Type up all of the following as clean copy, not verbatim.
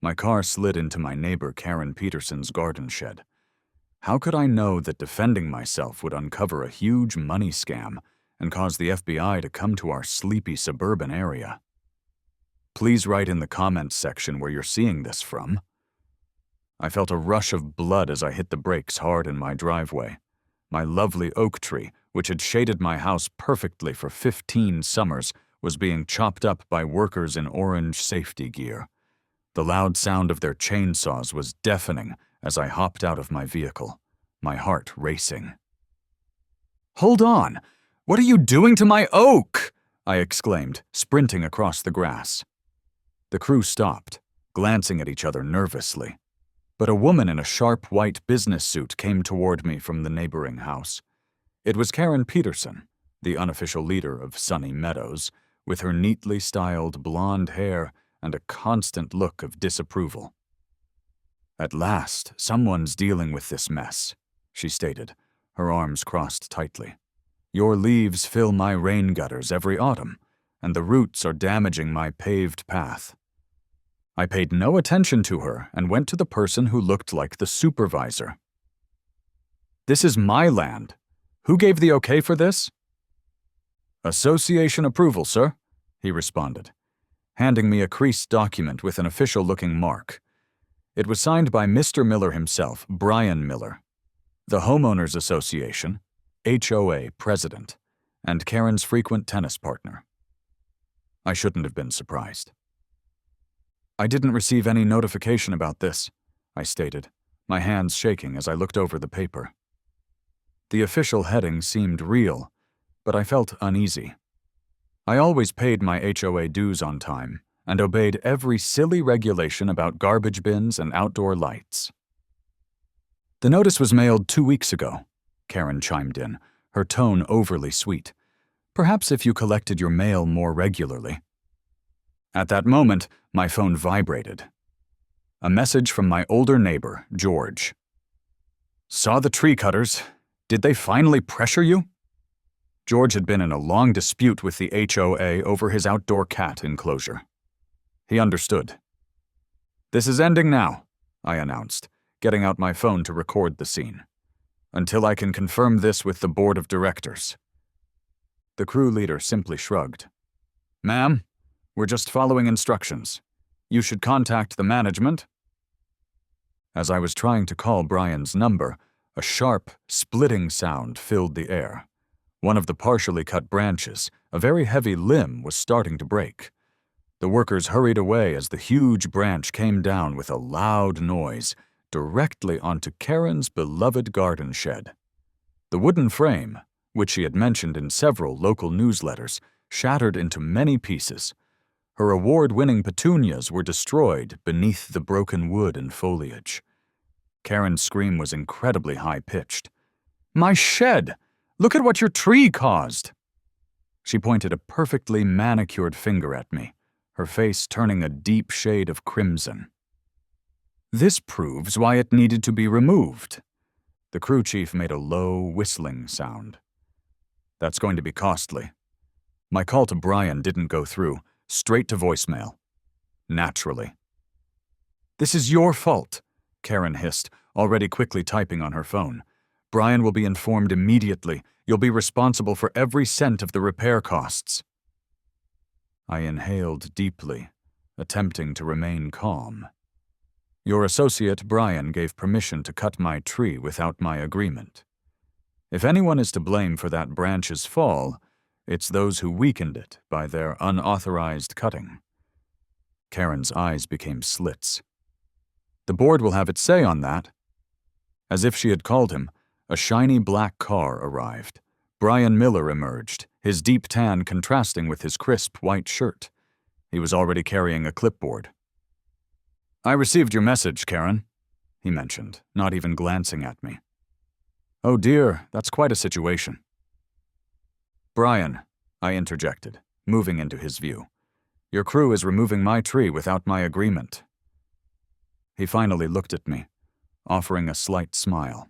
My car slid into my neighbor Karen Peterson's garden shed. How could I know that defending myself would uncover a huge money scam and cause the FBI to come to our sleepy suburban area? Please write in the comments section where you're seeing this from. I felt a rush of blood as I hit the brakes hard in my driveway. My lovely oak tree, which had shaded my house perfectly for 15 summers, was being chopped up by workers in orange safety gear. The loud sound of their chainsaws was deafening as I hopped out of my vehicle, my heart racing. "Hold on! What are you doing to my oak?" I exclaimed, sprinting across the grass. The crew stopped, glancing at each other nervously. But a woman in a sharp white business suit came toward me from the neighboring house. It was Karen Peterson, the unofficial leader of Sunny Meadows, with her neatly styled blonde hair and a constant look of disapproval. "At last, someone's dealing with this mess," she stated, her arms crossed tightly. "Your leaves fill my rain gutters every autumn, and the roots are damaging my paved path." I paid no attention to her and went to the person who looked like the supervisor. "This is my land. Who gave the okay for this?" "Association approval, sir," he responded, handing me a creased document with an official-looking mark. It was signed by Mr. Miller himself, Brian Miller, the Homeowners Association, HOA president, and Karen's frequent tennis partner. I shouldn't have been surprised. "I didn't receive any notification about this," I stated, my hands shaking as I looked over the paper. The official heading seemed real, but I felt uneasy. I always paid my HOA dues on time and obeyed every silly regulation about garbage bins and outdoor lights. "The notice was mailed 2 weeks ago," Karen chimed in, her tone overly sweet. "Perhaps if you collected your mail more regularly." At that moment, my phone vibrated. A message from my older neighbor, George. "Saw the tree cutters. Did they finally pressure you?" George had been in a long dispute with the HOA over his outdoor cat enclosure. He understood. "This is ending now," I announced, getting out my phone to record the scene, "until I can confirm this with the board of directors." The crew leader simply shrugged. "Ma'am, we're just following instructions. You should contact the management." As I was trying to call Brian's number, a sharp, splitting sound filled the air. One of the partially cut branches, a very heavy limb, was starting to break. The workers hurried away as the huge branch came down with a loud noise directly onto Karen's beloved garden shed. The wooden frame, which she had mentioned in several local newsletters, shattered into many pieces. Her award-winning petunias were destroyed beneath the broken wood and foliage. Karen's scream was incredibly high-pitched. "My shed! Look at what your tree caused!" She pointed a perfectly manicured finger at me, her face turning a deep shade of crimson. "This proves why it needed to be removed." The crew chief made a low, whistling sound. "That's going to be costly." My call to Brian didn't go through, straight to voicemail. Naturally. "This is your fault," Karen hissed, already quickly typing on her phone. "Brian will be informed immediately. You'll be responsible for every cent of the repair costs." I inhaled deeply, attempting to remain calm. "Your associate, Brian, gave permission to cut my tree without my agreement. If anyone is to blame for that branch's fall, it's those who weakened it by their unauthorized cutting." Karen's eyes became slits. "The board will have its say on that." As if she had called him, a shiny black car arrived. Brian Miller emerged, his deep tan contrasting with his crisp white shirt. He was already carrying a clipboard. "I received your message, Karen," he mentioned, not even glancing at me. "Oh dear, that's quite a situation." "Brian," I interjected, moving into his view, "your crew is removing my tree without my agreement." He finally looked at me, offering a slight smile.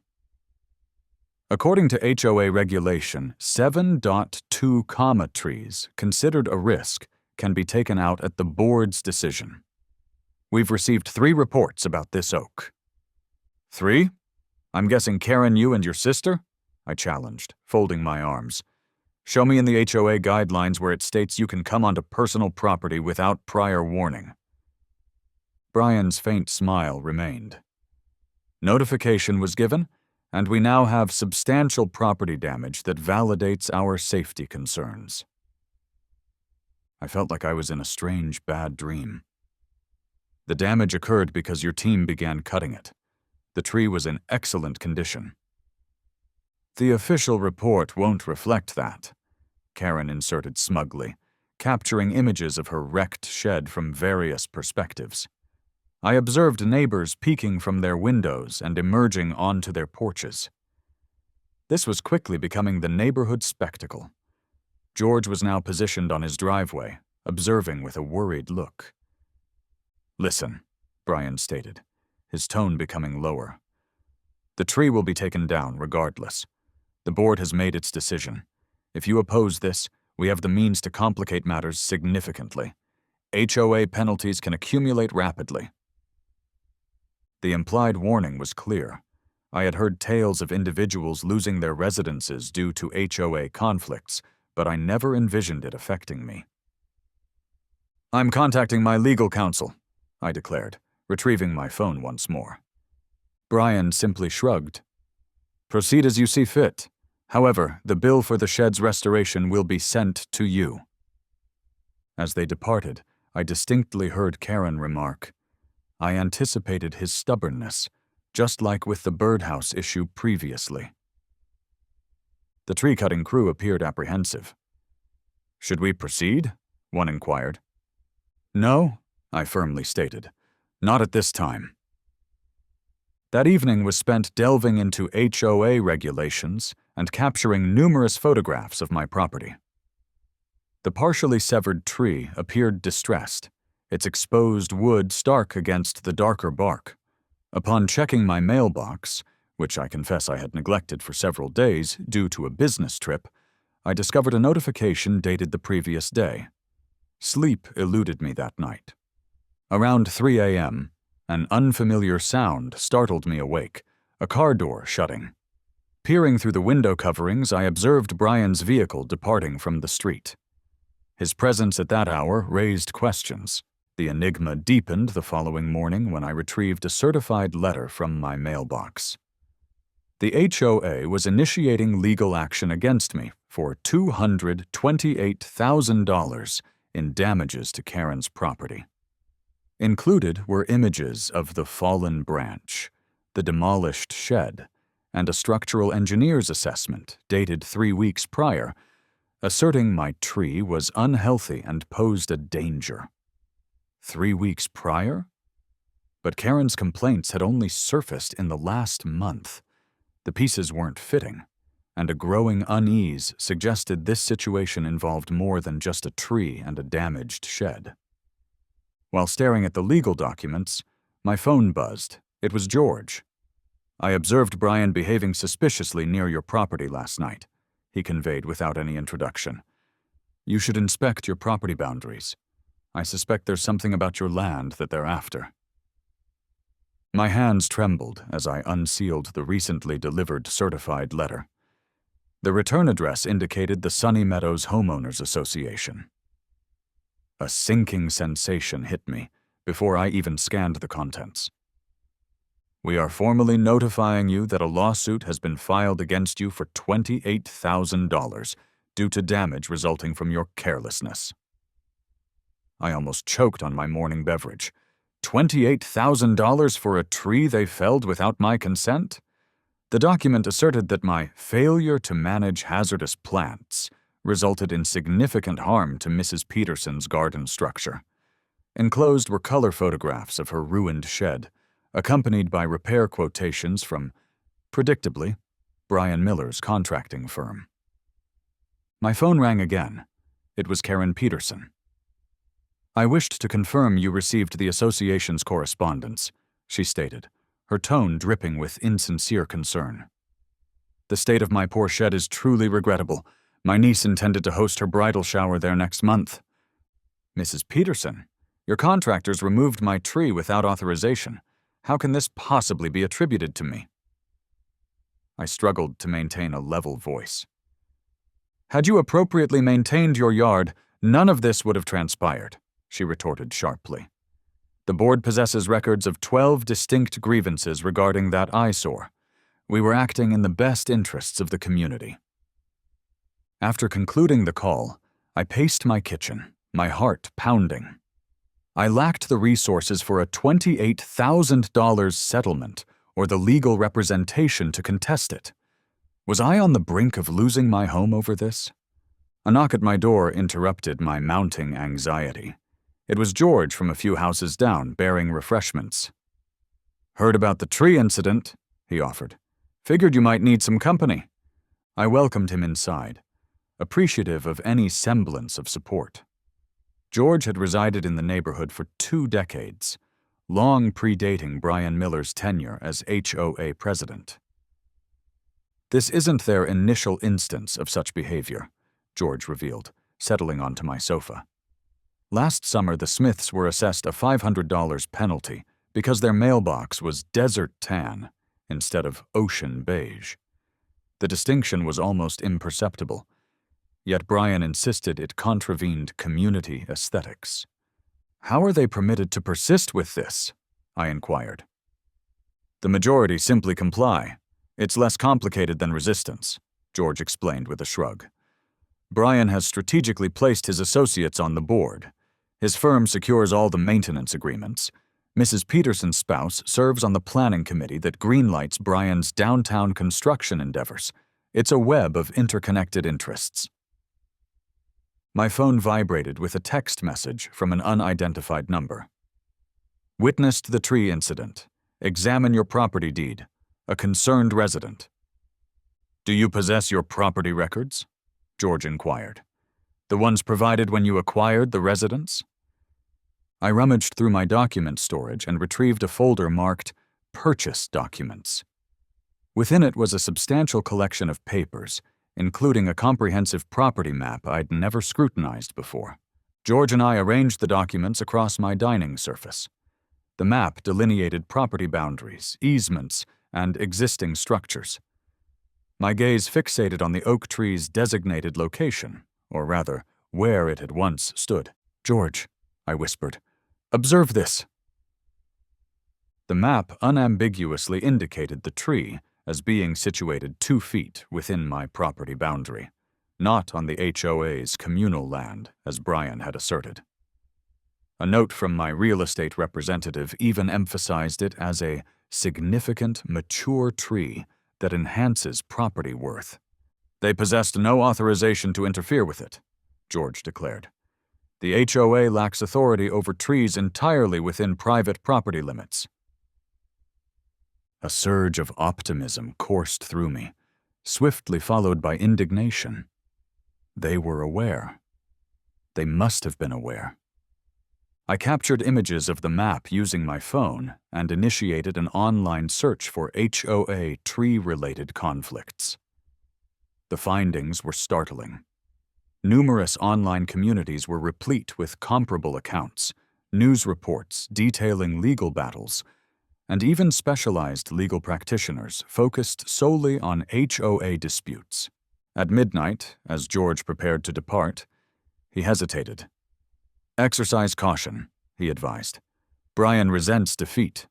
According to HOA regulation, 7.2 comma trees considered a risk can be taken out at the board's decision. We've received 3 reports about this oak." "3? I'm guessing Karen, you and your sister?" I challenged, folding my arms. "Show me in the HOA guidelines where it states you can come onto personal property without prior warning." Brian's faint smile remained. "Notification was given, and we now have substantial property damage that validates our safety concerns." I felt like I was in a strange, bad dream. "The damage occurred because your team began cutting it. The tree was in excellent condition." "The official report won't reflect that," Karen inserted smugly, capturing images of her wrecked shed from various perspectives. "I observed neighbors peeking from their windows and emerging onto their porches." This was quickly becoming the neighborhood spectacle. George was now positioned on his driveway, observing with a worried look. "Listen," Brian stated, his tone becoming lower. "The tree will be taken down regardless. The board has made its decision. If you oppose this, we have the means to complicate matters significantly. HOA penalties can accumulate rapidly." The implied warning was clear. I had heard tales of individuals losing their residences due to HOA conflicts, but I never envisioned it affecting me. "I'm contacting my legal counsel," I declared, retrieving my phone once more. Brian simply shrugged. "Proceed as you see fit. However, the bill for the shed's restoration will be sent to you." As they departed, I distinctly heard Karen remark, "I anticipated his stubbornness, just like with the birdhouse issue previously." The tree-cutting crew appeared apprehensive. "Should we proceed?" one inquired. "No," I firmly stated. "Not at this time." That evening was spent delving into HOA regulations and capturing numerous photographs of my property. The partially severed tree appeared distressed, its exposed wood stark against the darker bark. Upon checking my mailbox, which I confess I had neglected for several days due to a business trip, I discovered a notification dated the previous day. Sleep eluded me that night. Around 3 a.m., an unfamiliar sound startled me awake, a car door shutting. Peering through the window coverings, I observed Brian's vehicle departing from the street. His presence at that hour raised questions. The enigma deepened the following morning when I retrieved a certified letter from my mailbox. The HOA was initiating legal action against me for $228,000 in damages to Karen's property. Included were images of the fallen branch, the demolished shed, and a structural engineer's assessment dated 3 weeks prior, asserting my tree was unhealthy and posed a danger. 3 weeks prior? But Karen's complaints had only surfaced in the last month. The pieces weren't fitting, and a growing unease suggested this situation involved more than just a tree and a damaged shed. While staring at the legal documents, my phone buzzed. It was George. "I observed Brian behaving suspiciously near your property last night," he conveyed without any introduction. "You should inspect your property boundaries. I suspect there's something about your land that they're after." My hands trembled as I unsealed the recently delivered certified letter. The return address indicated the Sunny Meadows Homeowners Association. A sinking sensation hit me before I even scanned the contents. "We are formally notifying you that a lawsuit has been filed against you for $28,000 due to damage resulting from your carelessness." I almost choked on my morning beverage. $28,000 for a tree they felled without my consent? The document asserted that my failure to manage hazardous plants resulted in significant harm to Mrs. Peterson's garden structure. Enclosed were color photographs of her ruined shed, accompanied by repair quotations from, predictably, Brian Miller's contracting firm. My phone rang again. It was Karen Peterson. "I wished to confirm you received the association's correspondence," she stated, her tone dripping with insincere concern. "The state of my poor shed is truly regrettable. My niece intended to host her bridal shower there next month." "Mrs. Peterson, Your contractors removed my tree without authorization. How can this possibly be attributed to me? I struggled to maintain a level voice. Had you appropriately maintained your yard, none of this would have transpired, she retorted sharply. The board possesses records of 12 distinct grievances regarding that eyesore. We were acting in the best interests of the community. After concluding the call, I paced my kitchen, my heart pounding. I lacked the resources for a $28,000 settlement or the legal representation to contest it. Was I on the brink of losing my home over this? A knock at my door interrupted my mounting anxiety. It was George from a few houses down, bearing refreshments. "Heard about the tree incident," he offered. "Figured you might need some company." I welcomed him inside, appreciative of any semblance of support. George had resided in the neighborhood for 2 decades, long predating Brian Miller's tenure as HOA president. "This isn't their initial instance of such behavior," George revealed, settling onto my sofa. "Last summer, the Smiths were assessed a $500 penalty because their mailbox was desert tan instead of ocean beige. The distinction was almost imperceptible, yet Brian insisted it contravened community aesthetics. "How are they permitted to persist with this?" I inquired. "The majority simply comply. It's less complicated than resistance," George explained with a shrug. "Brian has strategically placed his associates on the board. His firm secures all the maintenance agreements. Mrs. Peterson's spouse serves on the planning committee that greenlights Brian's downtown construction endeavors. It's a web of interconnected interests." My phone vibrated with a text message from an unidentified number. "Witnessed the tree incident. Examine your property deed. A concerned resident." "Do you possess your property records?" George inquired. "The ones provided when you acquired the residence?" I rummaged through my document storage and retrieved a folder marked Purchase Documents. Within it was a substantial collection of papers, including a comprehensive property map I'd never scrutinized before. George and I arranged the documents across my dining surface. The map delineated property boundaries, easements, and existing structures. My gaze fixated on the oak tree's designated location, or rather, where it had once stood. "George," I whispered, "observe this." The map unambiguously indicated the tree as being situated 2 feet within my property boundary, not on the HOA's communal land, as Brian had asserted. A note from my real estate representative even emphasized it as a significant, mature tree that enhances property worth. "They possessed no authorization to interfere with it," George declared. "The HOA lacks authority over trees entirely within private property limits." A surge of optimism coursed through me, swiftly followed by indignation. They were aware. They must have been aware. I captured images of the map using my phone and initiated an online search for HOA tree-related conflicts. The findings were startling. Numerous online communities were replete with comparable accounts, news reports detailing legal battles, and even specialized legal practitioners focused solely on HOA disputes. At midnight, as George prepared to depart, he hesitated. "Exercise caution," he advised. "Brian resents defeat.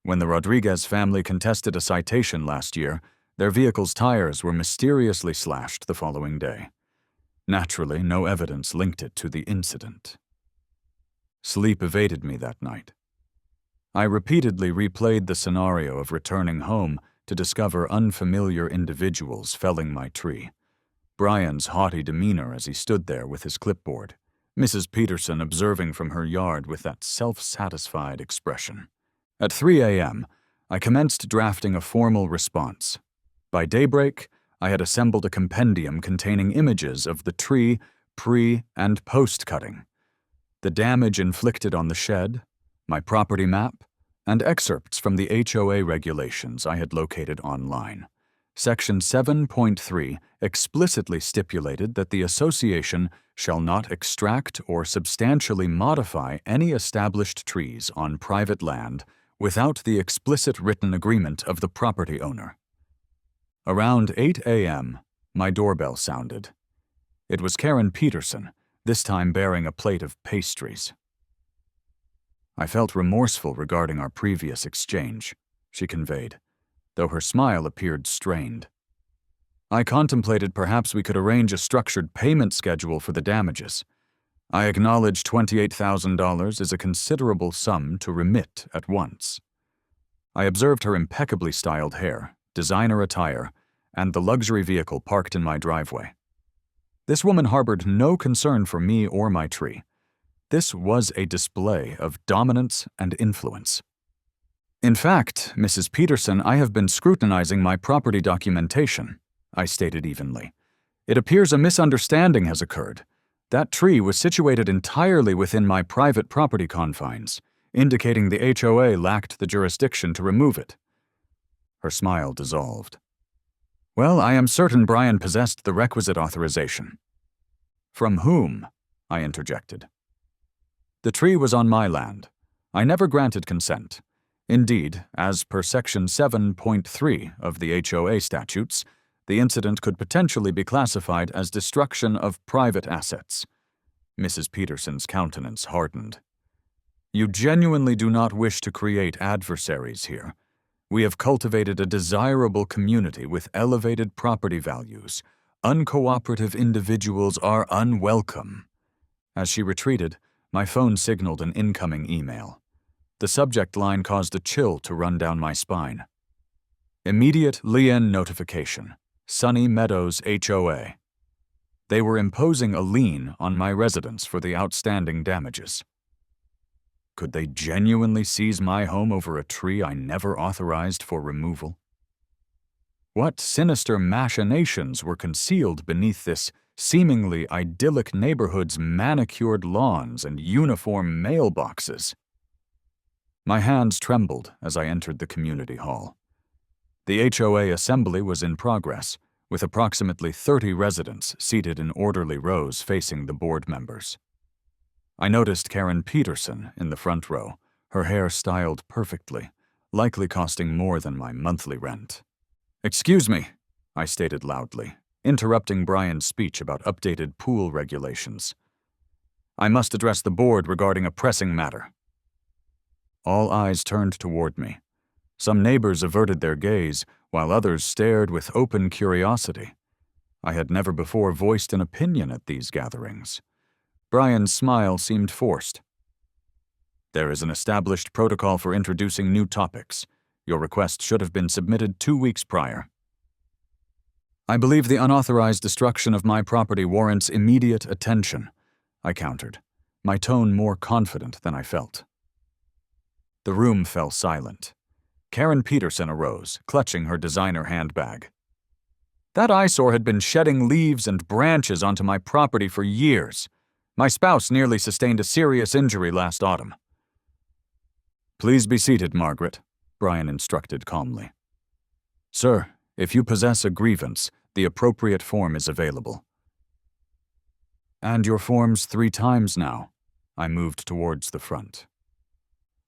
When the Rodriguez family contested a citation last year, their vehicle's tires were mysteriously slashed the following day. Naturally, no evidence linked it to the incident." Sleep evaded me that night. I repeatedly replayed the scenario of returning home to discover unfamiliar individuals felling my tree. Brian's haughty demeanor as he stood there with his clipboard, Mrs. Peterson observing from her yard with that self-satisfied expression. At 3 a.m., I commenced drafting a formal response. By daybreak, I had assembled a compendium containing images of the tree, pre- and post-cutting, the damage inflicted on the shed, my property map, and excerpts from the HOA regulations I had located online. Section 7.3 explicitly stipulated that the association shall not extract or substantially modify any established trees on private land without the explicit written agreement of the property owner. Around 8 a.m., my doorbell sounded. It was Karen Peterson, this time bearing a plate of pastries. I felt remorseful regarding our previous exchange, she conveyed, though her smile appeared strained. I contemplated perhaps we could arrange a structured payment schedule for the damages. I acknowledge $28,000 is a considerable sum to remit at once. I observed her impeccably styled hair, designer attire, and the luxury vehicle parked in my driveway. This woman harbored no concern for me or my tree. This was a display of dominance and influence. In fact, Mrs. Peterson, I have been scrutinizing my property documentation, I stated evenly. It appears a misunderstanding has occurred. That tree was situated entirely within my private property confines, indicating the HOA lacked the jurisdiction to remove it. Her smile dissolved. Well, I am certain Brian possessed the requisite authorization. From whom? I interjected. The tree was on my land. I never granted consent. Indeed, as per Section 7.3 of the HOA statutes, the incident could potentially be classified as destruction of private assets. Mrs. Peterson's countenance hardened. You genuinely do not wish to create adversaries here. We have cultivated a desirable community with elevated property values. Uncooperative individuals are unwelcome. As she retreated, my phone signaled an incoming email. The subject line caused a chill to run down my spine. Immediate lien notification. Sunny Meadows HOA. They were imposing a lien on my residence for the outstanding damages. Could they genuinely seize my home over a tree I never authorized for removal? What sinister machinations were concealed beneath this seemingly idyllic neighborhood's manicured lawns and uniform mailboxes? My hands trembled as I entered the community hall. The HOA assembly was in progress, with approximately 30 residents seated in orderly rows facing the board members. I noticed Karen Peterson in the front row, her hair styled perfectly, likely costing more than my monthly rent. Excuse me, I stated loudly, interrupting Brian's speech about updated pool regulations. I must address the board regarding a pressing matter. All eyes turned toward me. Some neighbors averted their gaze, while others stared with open curiosity. I had never before voiced an opinion at these gatherings. Brian's smile seemed forced. There is an established protocol for introducing new topics. Your request should have been submitted 2 weeks prior. I believe the unauthorized destruction of my property warrants immediate attention, I countered, my tone more confident than I felt. The room fell silent. Karen Peterson arose, clutching her designer handbag. That eyesore had been shedding leaves and branches onto my property for years. My spouse nearly sustained a serious injury last autumn. Please be seated, Margaret, Brian instructed calmly. Sir, if you possess a grievance, the appropriate form is available. And your form's 3 times now. I moved towards the front.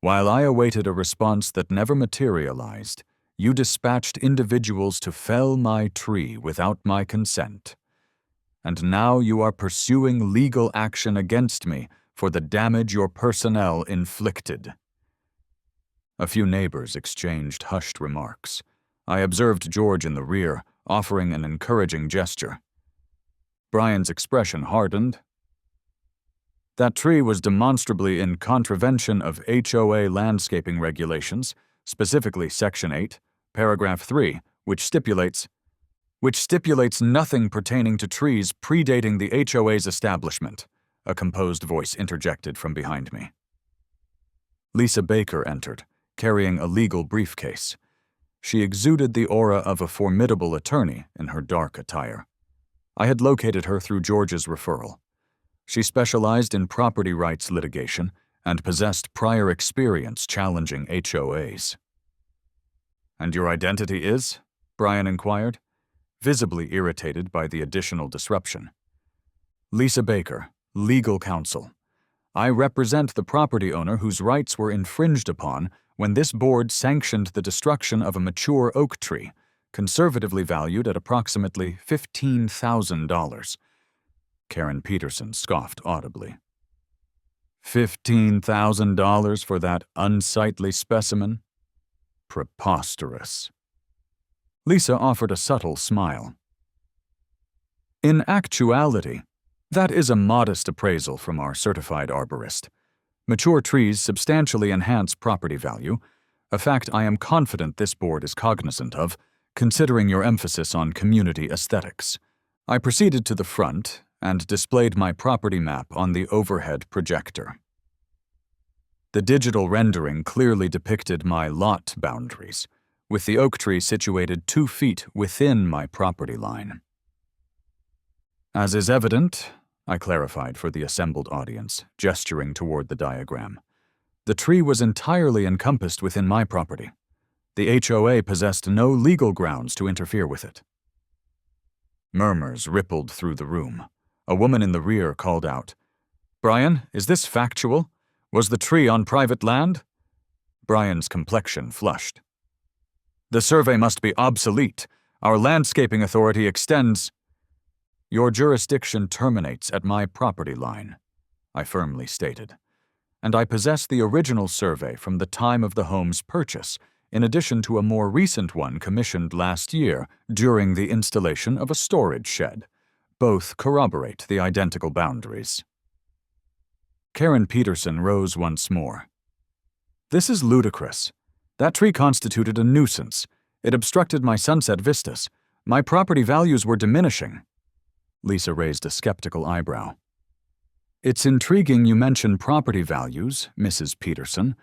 While I awaited a response that never materialized, you dispatched individuals to fell my tree without my consent. And now you are pursuing legal action against me for the damage your personnel inflicted. A few neighbors exchanged hushed remarks. I observed George in the rear, offering an encouraging gesture. Brian's expression hardened. That tree was demonstrably in contravention of HOA landscaping regulations, specifically Section 8, Paragraph 3, which stipulates nothing pertaining to trees predating the HOA's establishment, a composed voice interjected from behind me. Lisa Baker entered, carrying a legal briefcase. She exuded the aura of a formidable attorney in her dark attire. I had located her through George's referral. She specialized in property rights litigation and possessed prior experience challenging HOAs. And your identity is? Brian inquired, visibly irritated by the additional disruption. Lisa Baker, legal counsel. I represent the property owner whose rights were infringed upon when this board sanctioned the destruction of a mature oak tree, conservatively valued at approximately $15,000. Karen Peterson scoffed audibly. $15,000 for that unsightly specimen? Preposterous. Lisa offered a subtle smile. In actuality, that is a modest appraisal from our certified arborist. Mature trees substantially enhance property value, a fact I am confident this board is cognizant of, considering your emphasis on community aesthetics. I proceeded to the front and displayed my property map on the overhead projector. The digital rendering clearly depicted my lot boundaries, with the oak tree situated 2 feet within my property line. As is evident, I clarified for the assembled audience, gesturing toward the diagram, the tree was entirely encompassed within my property. The HOA possessed no legal grounds to interfere with it. Murmurs rippled through the room. A woman in the rear called out, "Brian, is this factual? Was the tree on private land?" Brian's complexion flushed. "The survey must be obsolete. Our landscaping authority extends—" "Your jurisdiction terminates at my property line," I firmly stated, "and I possess the original survey from the time of the home's purchase, in addition to a more recent one commissioned last year during the installation of a storage shed. Both corroborate the identical boundaries." Karen Peterson rose once more. "This is ludicrous. That tree constituted a nuisance. It obstructed my sunset vistas. My property values were diminishing." Lisa raised a skeptical eyebrow. "It's intriguing you mention property values, Mrs. Peterson,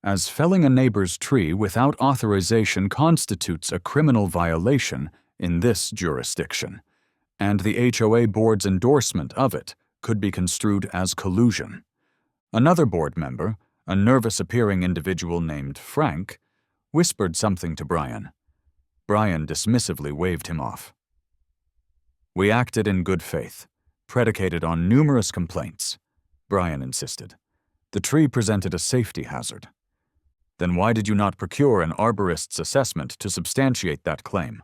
as felling a neighbor's tree without authorization constitutes a criminal violation in this jurisdiction, and the HOA board's endorsement of it could be construed as collusion." Another board member, a nervous-appearing individual named Frank, whispered something to Brian. Brian dismissively waved him off. "We acted in good faith, predicated on numerous complaints," Brian insisted. "The tree presented a safety hazard." "Then why did you not procure an arborist's assessment to substantiate that claim?"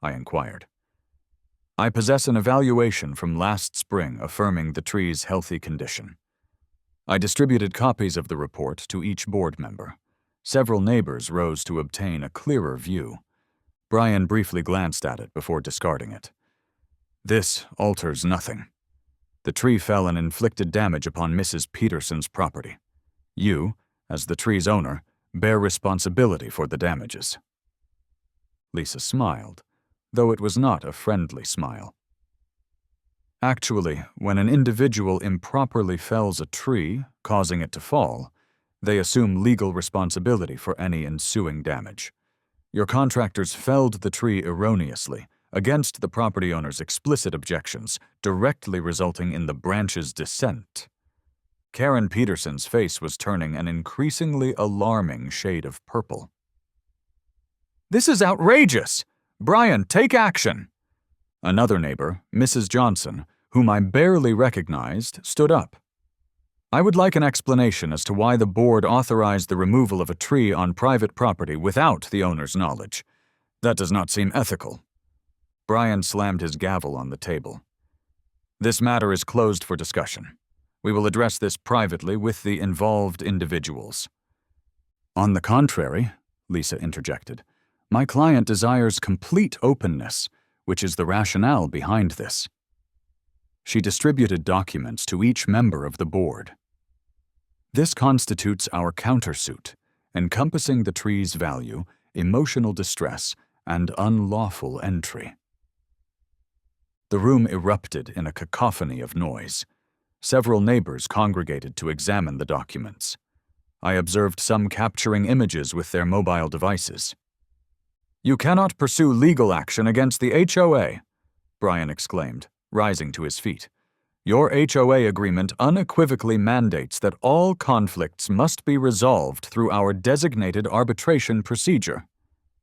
I inquired. "I possess an evaluation from last spring affirming the tree's healthy condition." I distributed copies of the report to each board member. Several neighbors rose to obtain a clearer view. Brian briefly glanced at it before discarding it. "This alters nothing. The tree fell and inflicted damage upon Mrs. Peterson's property. You, as the tree's owner, bear responsibility for the damages." Lisa smiled, though it was not a friendly smile. "Actually, when an individual improperly fells a tree, causing it to fall, they assume legal responsibility for any ensuing damage. Your contractors felled the tree erroneously, against the property owner's explicit objections, directly resulting in the branch's descent." Karen Peterson's face was turning an increasingly alarming shade of purple. "This is outrageous! Brian, take action!" Another neighbor, Mrs. Johnson, whom I barely recognized, stood up. "I would like an explanation as to why the board authorized the removal of a tree on private property without the owner's knowledge. That does not seem ethical." Brian slammed his gavel on the table. "This matter is closed for discussion. We will address this privately with the involved individuals." "On the contrary," Lisa interjected, "my client desires complete openness, which is the rationale behind this." She distributed documents to each member of the board. "This constitutes our countersuit, encompassing the tree's value, emotional distress, and unlawful entry." The room erupted in a cacophony of noise. Several neighbors congregated to examine the documents. I observed some capturing images with their mobile devices. "You cannot pursue legal action against the HOA," Brian exclaimed, rising to his feet. "Your HOA agreement unequivocally mandates that all conflicts must be resolved through our designated arbitration procedure."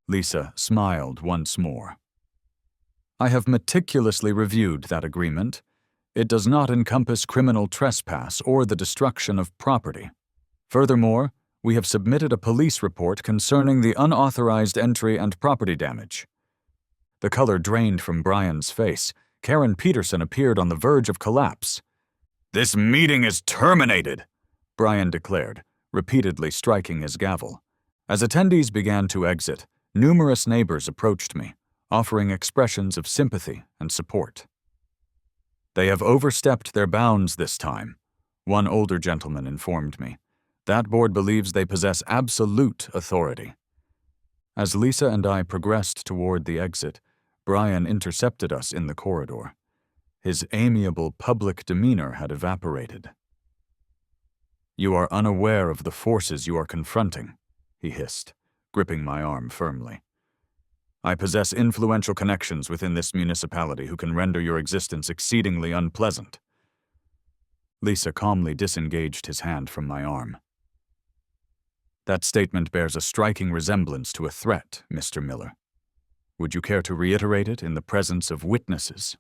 Lisa smiled once more. I have meticulously reviewed that agreement. It does not encompass criminal trespass or the destruction of property. Furthermore, we have submitted a police report concerning the unauthorized entry and property damage. The color drained from Brian's face. Karen Peterson appeared on the verge of collapse. "This meeting is terminated," Brian declared, repeatedly striking his gavel. As attendees began to exit, numerous neighbors approached me, offering expressions of sympathy and support. "They have overstepped their bounds this time," one older gentleman informed me. "That board believes they possess absolute authority." As Lisa and I progressed toward the exit, Brian intercepted us in the corridor. His amiable public demeanor had evaporated. "You are unaware of the forces you are confronting," he hissed, gripping my arm firmly. "I possess influential connections within this municipality who can render your existence exceedingly unpleasant." Lisa calmly disengaged his hand from my arm. "That statement bears a striking resemblance to a threat, Mr. Miller. Would you care to reiterate it in the presence of witnesses?"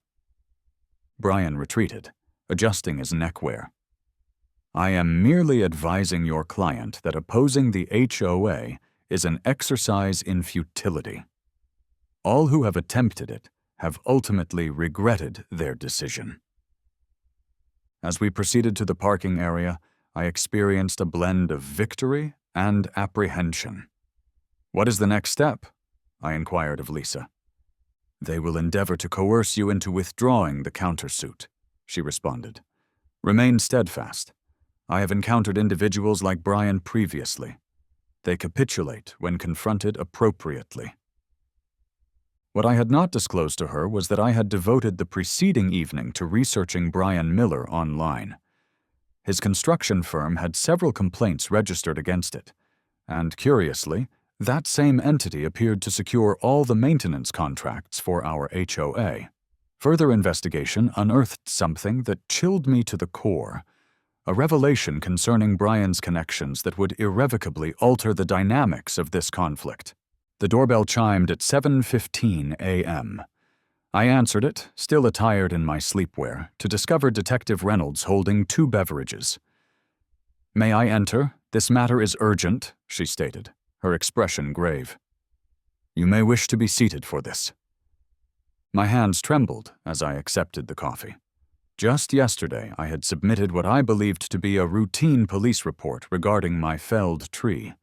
Brian retreated, adjusting his neckwear. "I am merely advising your client that opposing the HOA is an exercise in futility. All who have attempted it have ultimately regretted their decision." As we proceeded to the parking area, I experienced a blend of victory and apprehension. "What is the next step?" I inquired of Lisa. "They will endeavor to coerce you into withdrawing the countersuit," she responded. "Remain steadfast. I have encountered individuals like Brian previously. They capitulate when confronted appropriately." What I had not disclosed to her was that I had devoted the preceding evening to researching Brian Miller online. His construction firm had several complaints registered against it, and curiously, that same entity appeared to secure all the maintenance contracts for our HOA. Further investigation unearthed something that chilled me to the core, a revelation concerning Brian's connections that would irrevocably alter the dynamics of this conflict. The doorbell chimed at 7:15 a.m. I answered it, still attired in my sleepwear, to discover Detective Reynolds holding 2 beverages. "May I enter? This matter is urgent," she stated, her expression grave. "You may wish to be seated for this." My hands trembled as I accepted the coffee. Just yesterday, I had submitted what I believed to be a routine police report regarding my felled tree.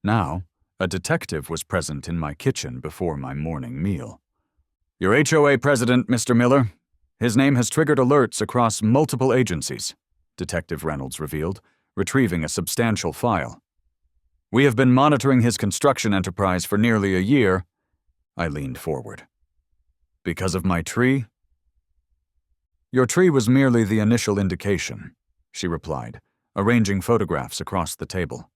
Now, a detective was present in my kitchen before my morning meal. "Your HOA president, Mr. Miller. His name has triggered alerts across multiple agencies," Detective Reynolds revealed, retrieving a substantial file. "We have been monitoring his construction enterprise for nearly a year." I leaned forward. "Because of my tree?" "Your tree was merely the initial indication," she replied, arranging photographs across the table.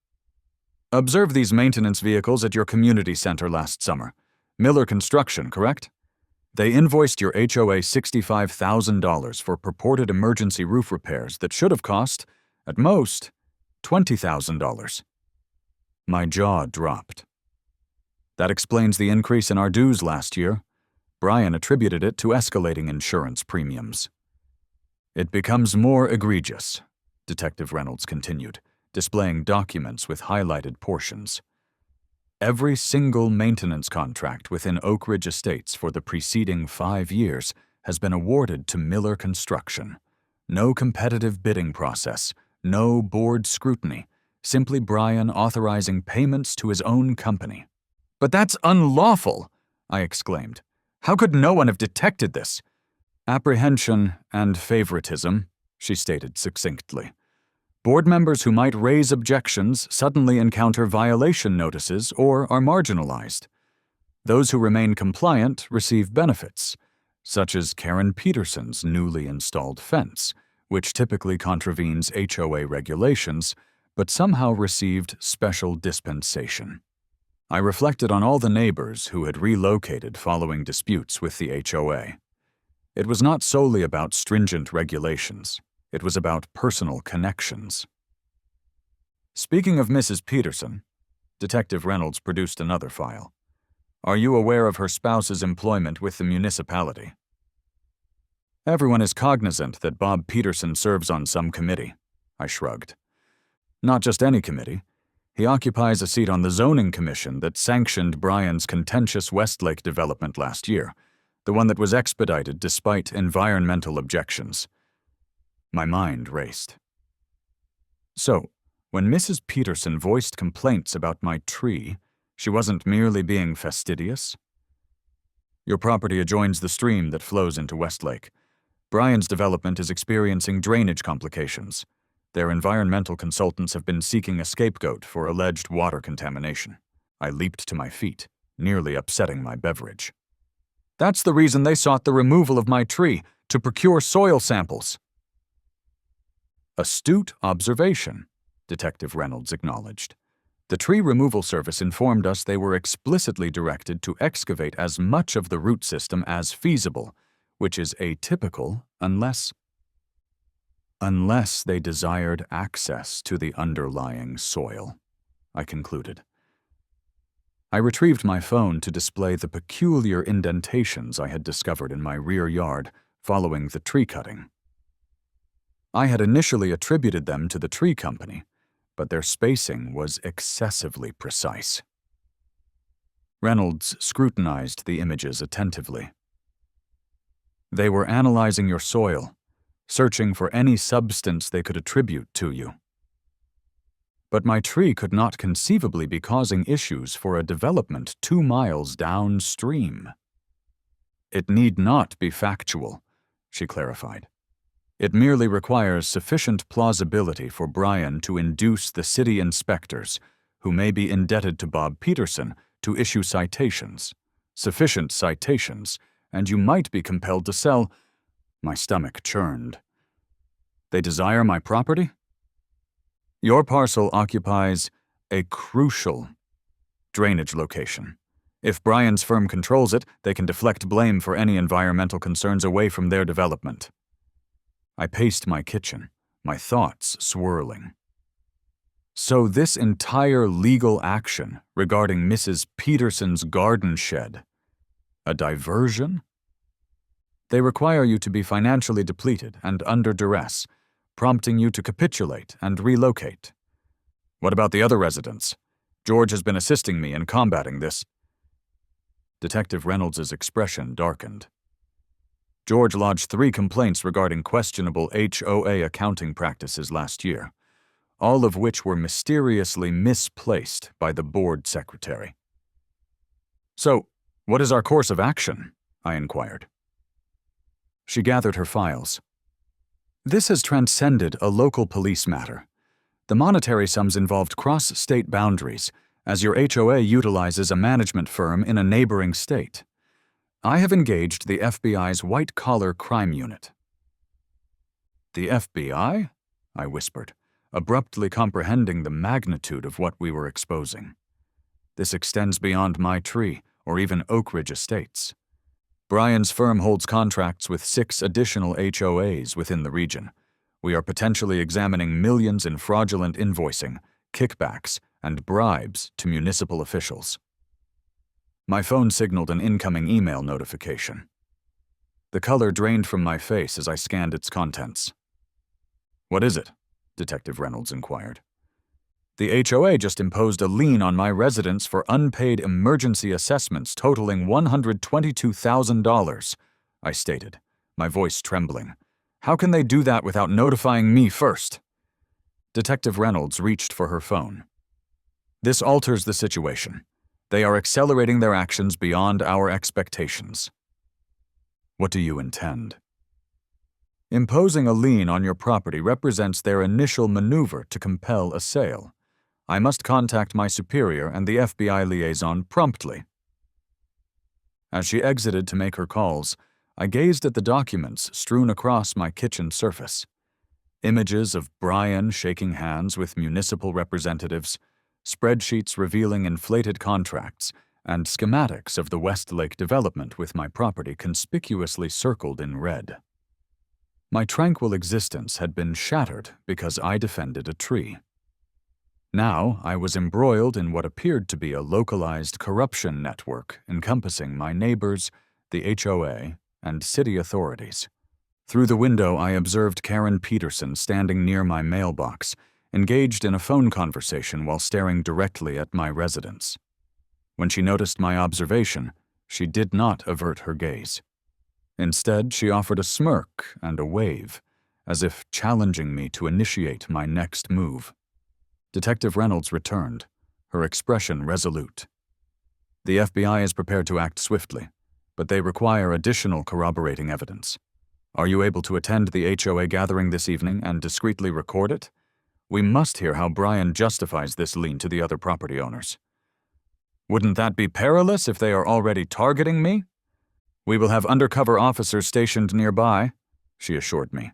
"Observe these maintenance vehicles at your community center last summer. Miller Construction, correct? They invoiced your HOA $65,000 for purported emergency roof repairs that should have cost, at most, $20,000. My jaw dropped. "That explains the increase in our dues last year." Brian attributed it to escalating insurance premiums. "It becomes more egregious," Detective Reynolds continued, displaying documents with highlighted portions. "Every single maintenance contract within Oak Ridge Estates for the preceding 5 years has been awarded to Miller Construction. No competitive bidding process, no board scrutiny, simply Brian authorizing payments to his own company." "But that's unlawful!" I exclaimed. "How could no one have detected this?" "Apprehension and favoritism," she stated succinctly. "Board members who might raise objections suddenly encounter violation notices or are marginalized. Those who remain compliant receive benefits, such as Karen Peterson's newly installed fence, which typically contravenes HOA regulations, but somehow received special dispensation." I reflected on all the neighbors who had relocated following disputes with the HOA. It was not solely about stringent regulations. It was about personal connections. Speaking of Mrs. Peterson, Detective Reynolds produced another file. Are you aware of her spouse's employment with the municipality? Everyone is cognizant that Bob Peterson serves on some committee. I shrugged. Not just any committee. He occupies a seat on the zoning commission that sanctioned Brian's contentious Westlake development last year, the one that was expedited despite environmental objections. My mind raced. So, when Mrs. Peterson voiced complaints about my tree, she wasn't merely being fastidious? Your property adjoins the stream that flows into Westlake. Brian's development is experiencing drainage complications. Their environmental consultants have been seeking a scapegoat for alleged water contamination. I leaped to my feet, nearly upsetting my beverage. That's the reason they sought the removal of my tree, to procure soil samples. Astute observation, Detective Reynolds acknowledged. The tree removal service informed us they were explicitly directed to excavate as much of the root system as feasible, which is atypical unless they desired access to the underlying soil, I concluded. I retrieved my phone to display the peculiar indentations I had discovered in my rear yard following the tree cutting. I had initially attributed them to the tree company, but their spacing was excessively precise. Reynolds scrutinized the images attentively. They were analyzing your soil, searching for any substance they could attribute to you. But my tree could not conceivably be causing issues for a development 2 miles downstream. It need not be factual, she clarified. It merely requires sufficient plausibility for Brian to induce the city inspectors, who may be indebted to Bob Peterson, to issue citations. Sufficient citations, and you might be compelled to sell. My stomach churned. They desire my property? Your parcel occupies a crucial drainage location. If Brian's firm controls it, they can deflect blame for any environmental concerns away from their development. I paced my kitchen, my thoughts swirling. So this entire legal action regarding Mrs. Peterson's garden shed, a diversion? They require you to be financially depleted and under duress, prompting you to capitulate and relocate. What about the other residents? George has been assisting me in combating this. Detective Reynolds' expression darkened. George lodged 3 complaints regarding questionable HOA accounting practices last year, all of which were mysteriously misplaced by the board secretary. So, what is our course of action? I inquired. She gathered her files. This has transcended a local police matter. The monetary sums involved cross-state boundaries, as your HOA utilizes a management firm in a neighboring state. I have engaged the FBI's white-collar crime unit. The FBI? I whispered, abruptly comprehending the magnitude of what we were exposing. This extends beyond my tree, or even Oak Ridge Estates. Brian's firm holds contracts with 6 additional HOAs within the region. We are potentially examining millions in fraudulent invoicing, kickbacks, and bribes to municipal officials. My phone signaled an incoming email notification. The color drained from my face as I scanned its contents. What is it? Detective Reynolds inquired. The HOA just imposed a lien on my residence for unpaid emergency assessments totaling $122,000, I stated, my voice trembling. How can they do that without notifying me first? Detective Reynolds reached for her phone. This alters the situation. They are accelerating their actions beyond our expectations. What do you intend? Imposing a lien on your property represents their initial maneuver to compel a sale. I must contact my superior and the FBI liaison promptly. As she exited to make her calls, I gazed at the documents strewn across my kitchen surface. Images of Brian shaking hands with municipal representatives, spreadsheets revealing inflated contracts, and schematics of the Westlake development with my property conspicuously circled in red. My tranquil existence had been shattered because I defended a tree. Now I was embroiled in what appeared to be a localized corruption network encompassing my neighbors, the HOA, and city authorities. Through the window, I observed Karen Peterson standing near my mailbox, engaged in a phone conversation while staring directly at my residence. When she noticed my observation, she did not avert her gaze. Instead, she offered a smirk and a wave, as if challenging me to initiate my next move. Detective Reynolds returned, her expression resolute. The FBI is prepared to act swiftly, but they require additional corroborating evidence. Are you able to attend the HOA gathering this evening and discreetly record it? We must hear how Brian justifies this lien to the other property owners. Wouldn't that be perilous if they are already targeting me? We will have undercover officers stationed nearby, she assured me.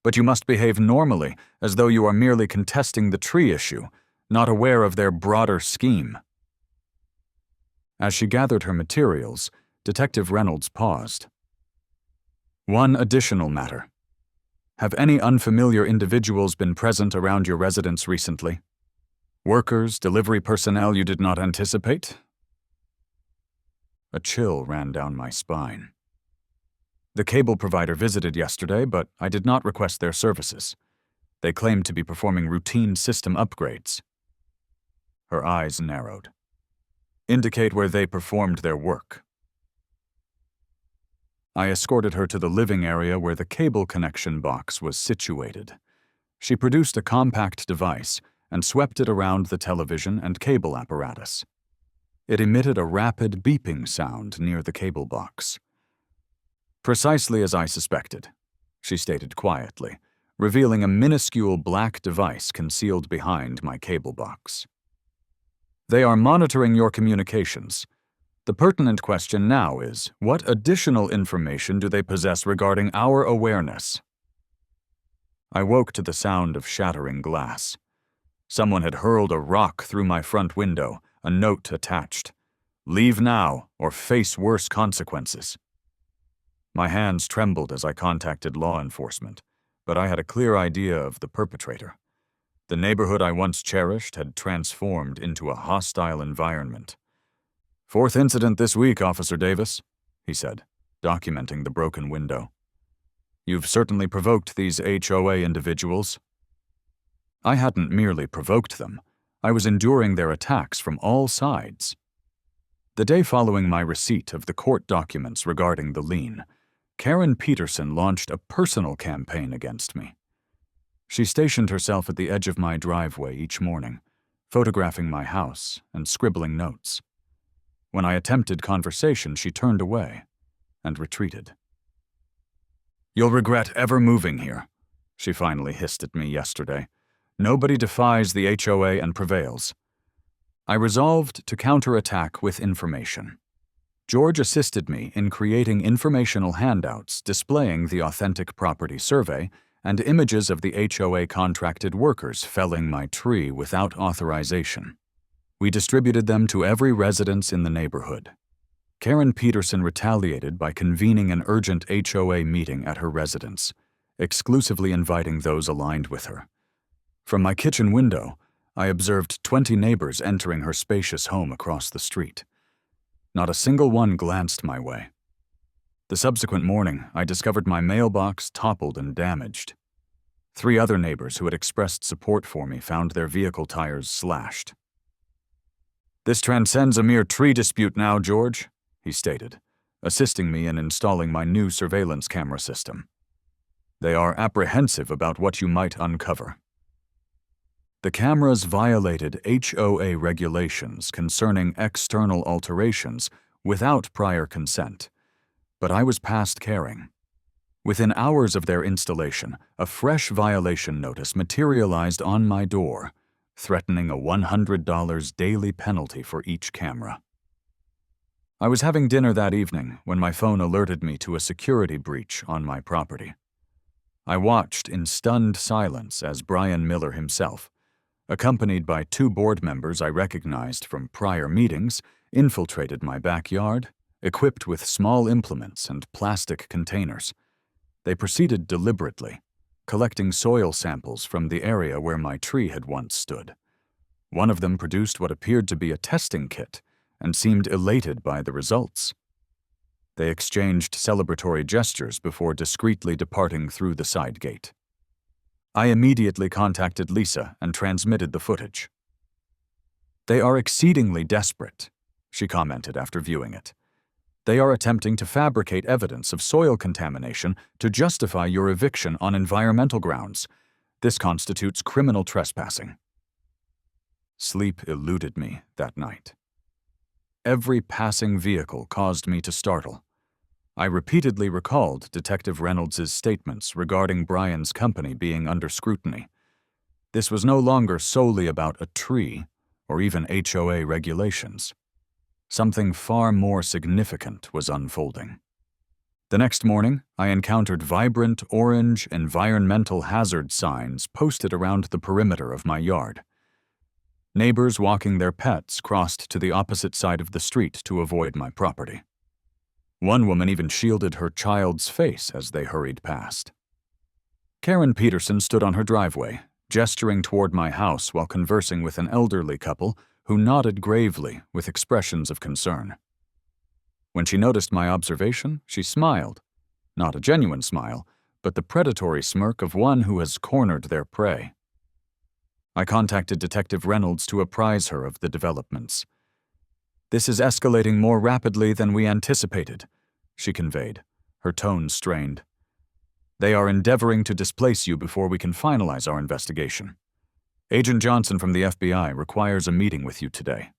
But you must behave normally, as though you are merely contesting the tree issue, not aware of their broader scheme. As she gathered her materials, Detective Reynolds paused. One additional matter. Have any unfamiliar individuals been present around your residence recently? Workers, delivery personnel you did not anticipate? A chill ran down my spine. The cable provider visited yesterday, but I did not request their services. They claimed to be performing routine system upgrades. Her eyes narrowed. Indicate where they performed their work. I escorted her to the living area where the cable connection box was situated. She produced a compact device and swept it around the television and cable apparatus. It emitted a rapid beeping sound near the cable box. Precisely as I suspected, she stated quietly, revealing a minuscule black device concealed behind my cable box. They are monitoring your communications. The pertinent question now is, what additional information do they possess regarding our awareness? I woke to the sound of shattering glass. Someone had hurled a rock through my front window, a note attached. Leave now or face worse consequences. My hands trembled as I contacted law enforcement, but I had a clear idea of the perpetrator. The neighborhood I once cherished had transformed into a hostile environment. Fourth incident this week, Officer Davis, he said, documenting the broken window. You've certainly provoked these HOA individuals. I hadn't merely provoked them. I was enduring their attacks from all sides. The day following my receipt of the court documents regarding the lien, Karen Peterson launched a personal campaign against me. She stationed herself at the edge of my driveway each morning, photographing my house and scribbling notes. When I attempted conversation, she turned away and retreated. You'll regret ever moving here, she finally hissed at me yesterday. Nobody defies the HOA and prevails. I resolved to counterattack with information. George assisted me in creating informational handouts displaying the authentic property survey and images of the HOA contracted workers felling my tree without authorization. We distributed them to every residence in the neighborhood. Karen Peterson retaliated by convening an urgent HOA meeting at her residence, exclusively inviting those aligned with her. From my kitchen window, I observed 20 neighbors entering her spacious home across the street. Not a single one glanced my way. The subsequent morning, I discovered my mailbox toppled and damaged. 3 other neighbors who had expressed support for me found their vehicle tires slashed. This transcends a mere tree dispute now, George, he stated, assisting me in installing my new surveillance camera system. They are apprehensive about what you might uncover. The cameras violated HOA regulations concerning external alterations without prior consent, but I was past caring. Within hours of their installation, a fresh violation notice materialized on my door, threatening a $100 daily penalty for each camera. I was having dinner that evening when my phone alerted me to a security breach on my property. I watched in stunned silence as Brian Miller himself, accompanied by 2 board members I recognized from prior meetings, infiltrated my backyard, equipped with small implements and plastic containers. They proceeded deliberately, collecting soil samples from the area where my tree had once stood. One of them produced what appeared to be a testing kit and seemed elated by the results. They exchanged celebratory gestures before discreetly departing through the side gate. I immediately contacted Lisa and transmitted the footage. "They are exceedingly desperate," she commented after viewing it. "They are attempting to fabricate evidence of soil contamination to justify your eviction on environmental grounds. This constitutes criminal trespassing." Sleep eluded me that night. Every passing vehicle caused me to startle. I repeatedly recalled Detective Reynolds' statements regarding Brian's company being under scrutiny. This was no longer solely about a tree or even HOA regulations. Something far more significant was unfolding. The next morning, I encountered vibrant orange environmental hazard signs posted around the perimeter of my yard. Neighbors walking their pets crossed to the opposite side of the street to avoid my property. One woman even shielded her child's face as they hurried past. Karen Peterson stood on her driveway, gesturing toward my house while conversing with an elderly couple who nodded gravely with expressions of concern. When she noticed my observation, she smiled. Not a genuine smile, but the predatory smirk of one who has cornered their prey. I contacted Detective Reynolds to apprise her of the developments. "This is escalating more rapidly than we anticipated," she conveyed, her tone strained. "They are endeavoring to displace you before we can finalize our investigation. Agent Johnson from the FBI requires a meeting with you today."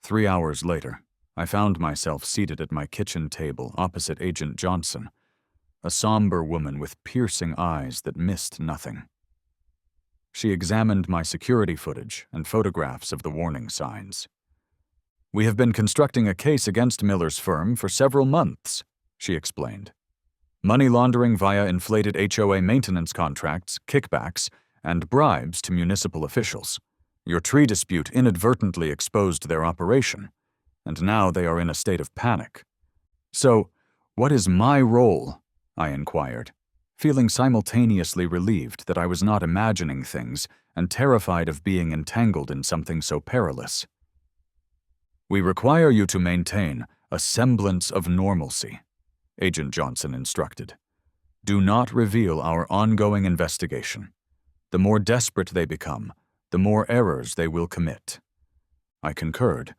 3 hours later, I found myself seated at my kitchen table opposite Agent Johnson, a somber woman with piercing eyes that missed nothing. She examined my security footage and photographs of the warning signs. "We have been constructing a case against Miller's firm for several months," she explained. "Money laundering via inflated HOA maintenance contracts, kickbacks, and bribes to municipal officials. Your tree dispute inadvertently exposed their operation, and now they are in a state of panic. So, what is my role?" I inquired, feeling simultaneously relieved that I was not imagining things and terrified of being entangled in something so perilous. "We require you to maintain a semblance of normalcy," Agent Johnson instructed. "Do not reveal our ongoing investigation. The more desperate they become, the more errors they will commit." I concurred,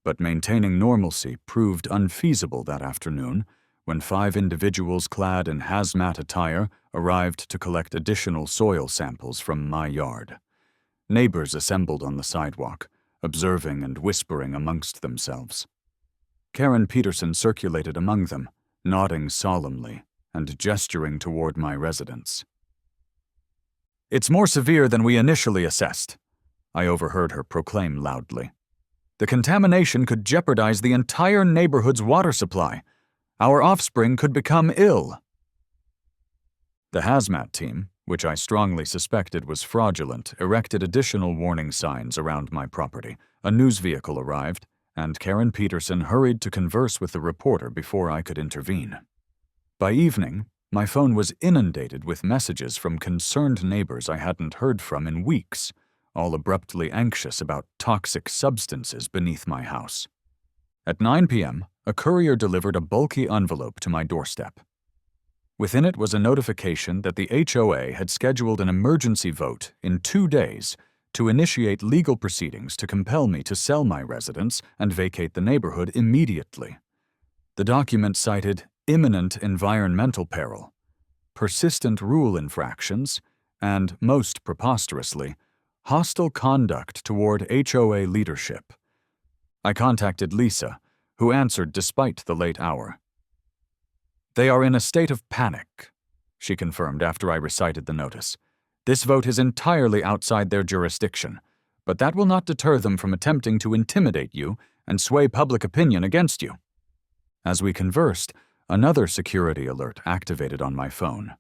but maintaining normalcy proved unfeasible that afternoon when 5 individuals clad in hazmat attire arrived to collect additional soil samples from my yard. Neighbors assembled on the sidewalk, observing and whispering amongst themselves. Karen Peterson circulated among them, nodding solemnly and gesturing toward my residence. "It's more severe than we initially assessed," I overheard her proclaim loudly. "The contamination could jeopardize the entire neighborhood's water supply. Our offspring could become ill." The hazmat team, which I strongly suspected was fraudulent, erected additional warning signs around my property. A news vehicle arrived, and Karen Peterson hurried to converse with the reporter before I could intervene. By evening, my phone was inundated with messages from concerned neighbors I hadn't heard from in weeks, all abruptly anxious about toxic substances beneath my house. At 9 p.m., a courier delivered a bulky envelope to my doorstep. Within it was a notification that the HOA had scheduled an emergency vote in 2 days to initiate legal proceedings to compel me to sell my residence and vacate the neighborhood immediately. The document cited imminent environmental peril, persistent rule infractions, and, most preposterously, hostile conduct toward HOA leadership. I contacted Lisa, who answered despite the late hour. "They are in a state of panic," she confirmed after I recited the notice. "This vote is entirely outside their jurisdiction, but that will not deter them from attempting to intimidate you and sway public opinion against you." As we conversed, another security alert activated on my phone.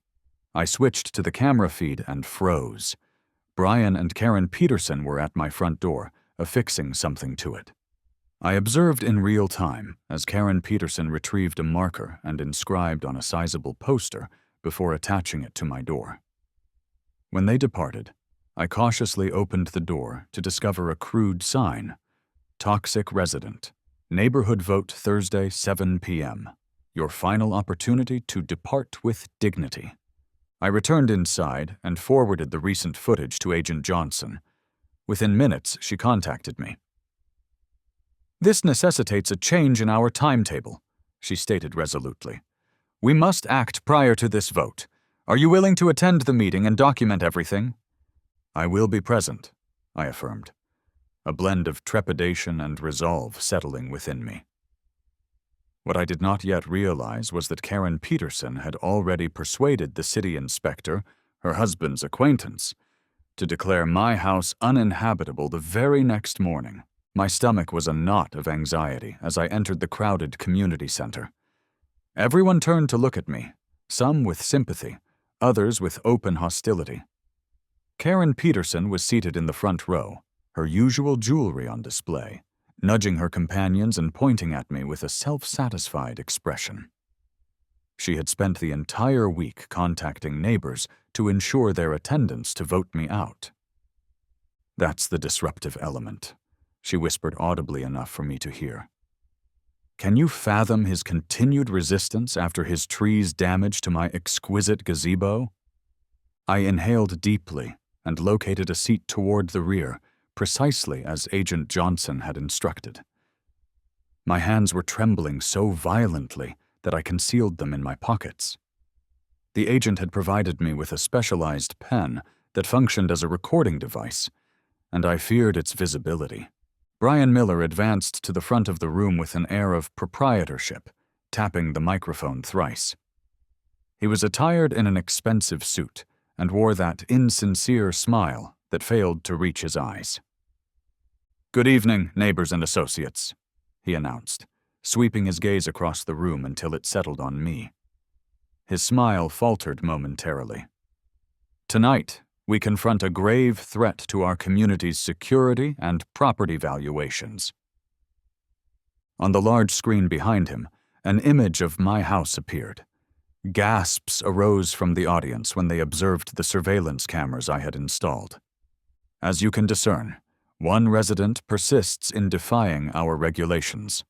I switched to the camera feed and froze. Brian and Karen Peterson were at my front door, affixing something to it. I observed in real time as Karen Peterson retrieved a marker and inscribed on a sizable poster before attaching it to my door. When they departed, I cautiously opened the door to discover a crude sign. Toxic resident. Neighborhood vote Thursday, 7 p.m. Your final opportunity to depart with dignity. I returned inside and forwarded the recent footage to Agent Johnson. Within minutes, she contacted me. This necessitates a change in our timetable, she stated resolutely. We must act prior to this vote. Are you willing to attend the meeting and document everything? I will be present, I affirmed, a blend of trepidation and resolve settling within me. What I did not yet realize was that Karen Peterson had already persuaded the city inspector, her husband's acquaintance, to declare my house uninhabitable the very next morning. My stomach was a knot of anxiety as I entered the crowded community center. Everyone turned to look at me, some with sympathy, others with open hostility. Karen Peterson was seated in the front row, her usual jewelry on display, nudging her companions and pointing at me with a self-satisfied expression. She had spent the entire week contacting neighbors to ensure their attendance to vote me out. That's the disruptive element, she whispered audibly enough for me to hear. Can you fathom his continued resistance after his tree's damage to my exquisite gazebo? I inhaled deeply and located a seat toward the rear, precisely as Agent Johnson had instructed. My hands were trembling so violently that I concealed them in my pockets. The agent had provided me with a specialized pen that functioned as a recording device, and I feared its visibility. Brian Miller advanced to the front of the room with an air of proprietorship, tapping the microphone thrice. He was attired in an expensive suit and wore that insincere smile that failed to reach his eyes. Good evening, neighbors and associates, he announced, sweeping his gaze across the room until it settled on me. His smile faltered momentarily. Tonight, we confront a grave threat to our community's security and property valuations. On the large screen behind him, an image of my house appeared. Gasps arose from the audience when they observed the surveillance cameras I had installed. As you can discern, one resident persists in defying our regulations,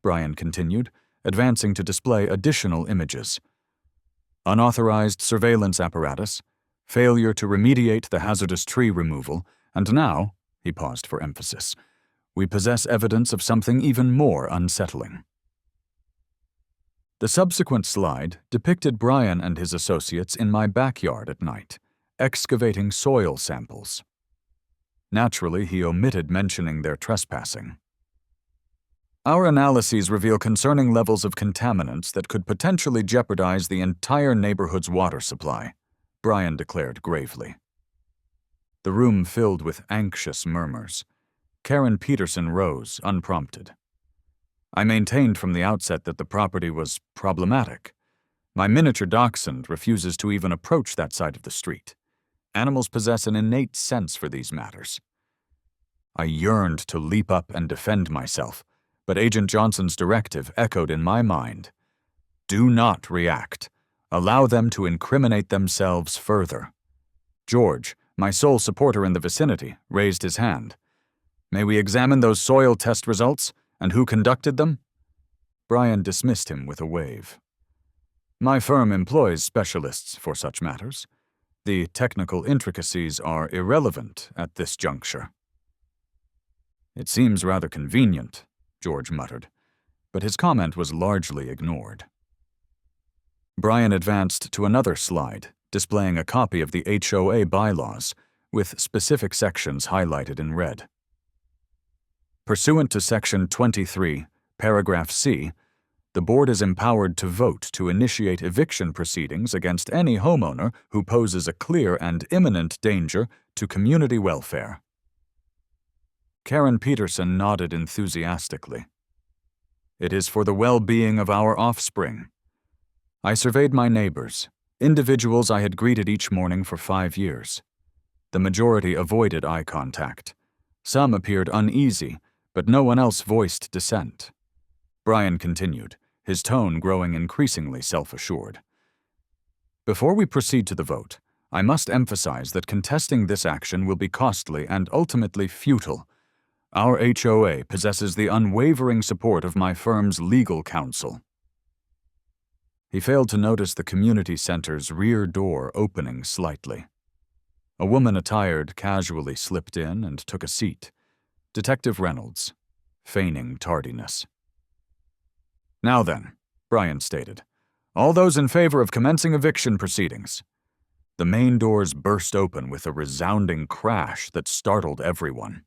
Brian continued, advancing to display additional images. Unauthorized surveillance apparatus, failure to remediate the hazardous tree removal, and now, he paused for emphasis, we possess evidence of something even more unsettling. The subsequent slide depicted Brian and his associates in my backyard at night, excavating soil samples. Naturally, he omitted mentioning their trespassing. Our analyses reveal concerning levels of contaminants that could potentially jeopardize the entire neighborhood's water supply, Brian declared gravely. The room filled with anxious murmurs. Karen Peterson rose, unprompted. I maintained from the outset that the property was problematic. My miniature dachshund refuses to even approach that side of the street. Animals possess an innate sense for these matters. I yearned to leap up and defend myself, but Agent Johnson's directive echoed in my mind. Do not react. Allow them to incriminate themselves further. George, my sole supporter in the vicinity, raised his hand. May we examine those soil test results, and who conducted them? Brian dismissed him with a wave. My firm employs specialists for such matters. The technical intricacies are irrelevant at this juncture. It seems rather convenient, George muttered, but his comment was largely ignored. Brian advanced to another slide, displaying a copy of the HOA bylaws, with specific sections highlighted in red. Pursuant to Section 23, Paragraph C, the board is empowered to vote to initiate eviction proceedings against any homeowner who poses a clear and imminent danger to community welfare. Karen Peterson nodded enthusiastically. It is for the well-being of our offspring. I surveyed my neighbors, individuals I had greeted each morning for 5 years. The majority avoided eye contact. Some appeared uneasy, but no one else voiced dissent. Brian continued, his tone growing increasingly self-assured. Before we proceed to the vote, I must emphasize that contesting this action will be costly and ultimately futile. Our HOA possesses the unwavering support of my firm's legal counsel." He failed to notice the community center's rear door opening slightly. A woman attired casually slipped in and took a seat. Detective Reynolds, feigning tardiness. "Now then," Brian stated, "all those in favor of commencing eviction proceedings." The main doors burst open with a resounding crash that startled everyone.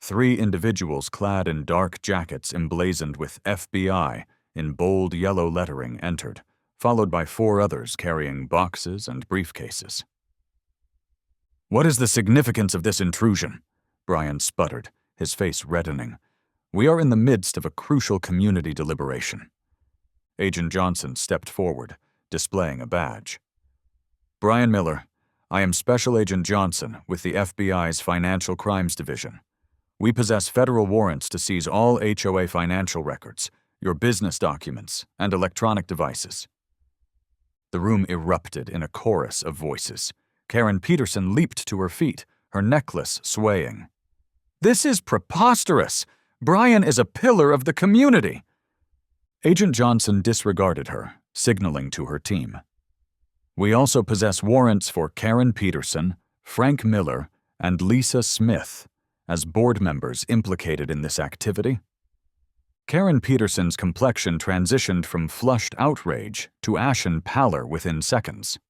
3 individuals clad in dark jackets emblazoned with FBI in bold yellow lettering entered, followed by 4 others carrying boxes and briefcases. "What is the significance of this intrusion?" Brian sputtered, his face reddening. "We are in the midst of a crucial community deliberation." Agent Johnson stepped forward, displaying a badge. "Brian Miller, I am Special Agent Johnson with the FBI's Financial Crimes Division. We possess federal warrants to seize all HOA financial records, your business documents, and electronic devices." The room erupted in a chorus of voices. Karen Peterson leaped to her feet, her necklace swaying. "This is preposterous! Brian is a pillar of the community!" Agent Johnson disregarded her, signaling to her team. "We also possess warrants for Karen Peterson, Frank Miller, and Lisa Smith as board members implicated in this activity." Karen Peterson's complexion transitioned from flushed outrage to ashen pallor within seconds.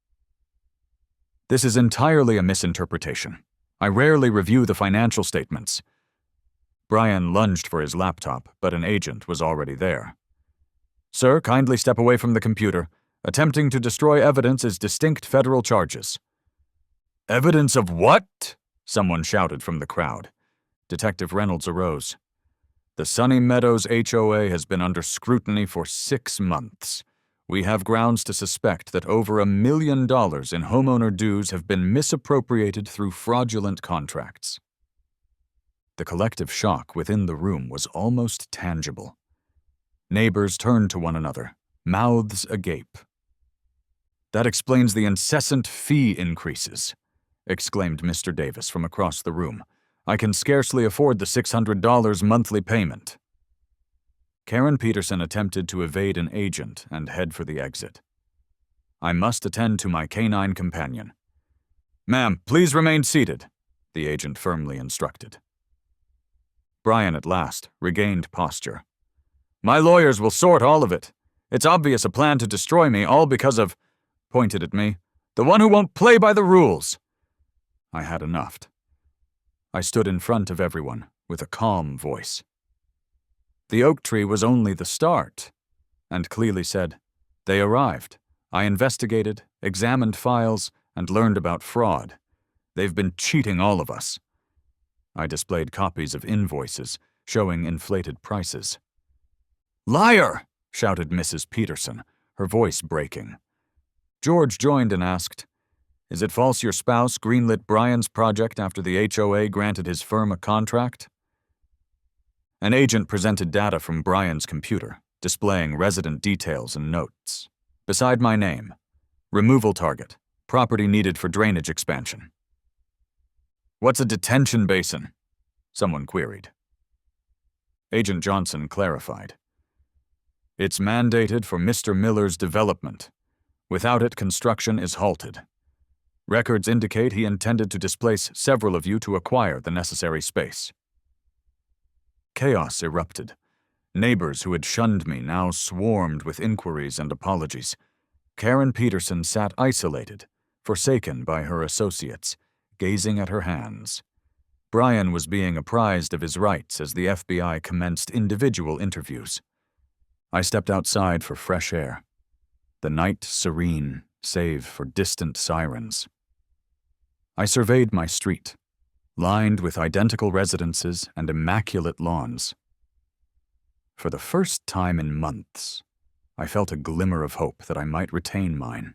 "This is entirely a misinterpretation. I rarely review the financial statements." Brian lunged for his laptop, but an agent was already there. "Sir, kindly step away from the computer. Attempting to destroy evidence is distinct federal charges." "Evidence of what?" someone shouted from the crowd. Detective Reynolds arose. "The Sunny Meadows HOA has been under scrutiny for 6 months. We have grounds to suspect that over $1 million in homeowner dues have been misappropriated through fraudulent contracts." The collective shock within the room was almost tangible. Neighbors turned to one another, mouths agape. "That explains the incessant fee increases," exclaimed Mr. Davis from across the room. "I can scarcely afford the $600 monthly payment." Karen Peterson attempted to evade an agent and head for the exit. "I must attend to my canine companion." "Ma'am, please remain seated," the agent firmly instructed. Brian at last regained posture. "My lawyers will sort all of it. It's obvious a plan to destroy me, all because of," pointed at me, "the one who won't play by the rules." I had enough. I stood in front of everyone with a calm voice. The oak tree was only the start, and clearly said, "They arrived. I investigated, examined files, and learned about fraud. They've been cheating all of us." I displayed copies of invoices showing inflated prices. "Liar!" shouted Mrs. Peterson, her voice breaking. George joined and asked, "Is it false your spouse greenlit Brian's project after the HOA granted his firm a contract?" An agent presented data from Brian's computer, displaying resident details and notes. Beside my name, removal target, property needed for drainage expansion. "What's a detention basin?" someone queried. Agent Johnson clarified. "It's mandated for Mr. Miller's development. Without it, construction is halted. Records indicate he intended to displace several of you to acquire the necessary space." Chaos erupted. Neighbors who had shunned me now swarmed with inquiries and apologies. Karen Peterson sat isolated, forsaken by her associates, gazing at her hands. Brian was being apprised of his rights as the FBI commenced individual interviews. I stepped outside for fresh air. The night serene, save for distant sirens. I surveyed my street, lined with identical residences and immaculate lawns. For the first time in months, I felt a glimmer of hope that I might retain mine.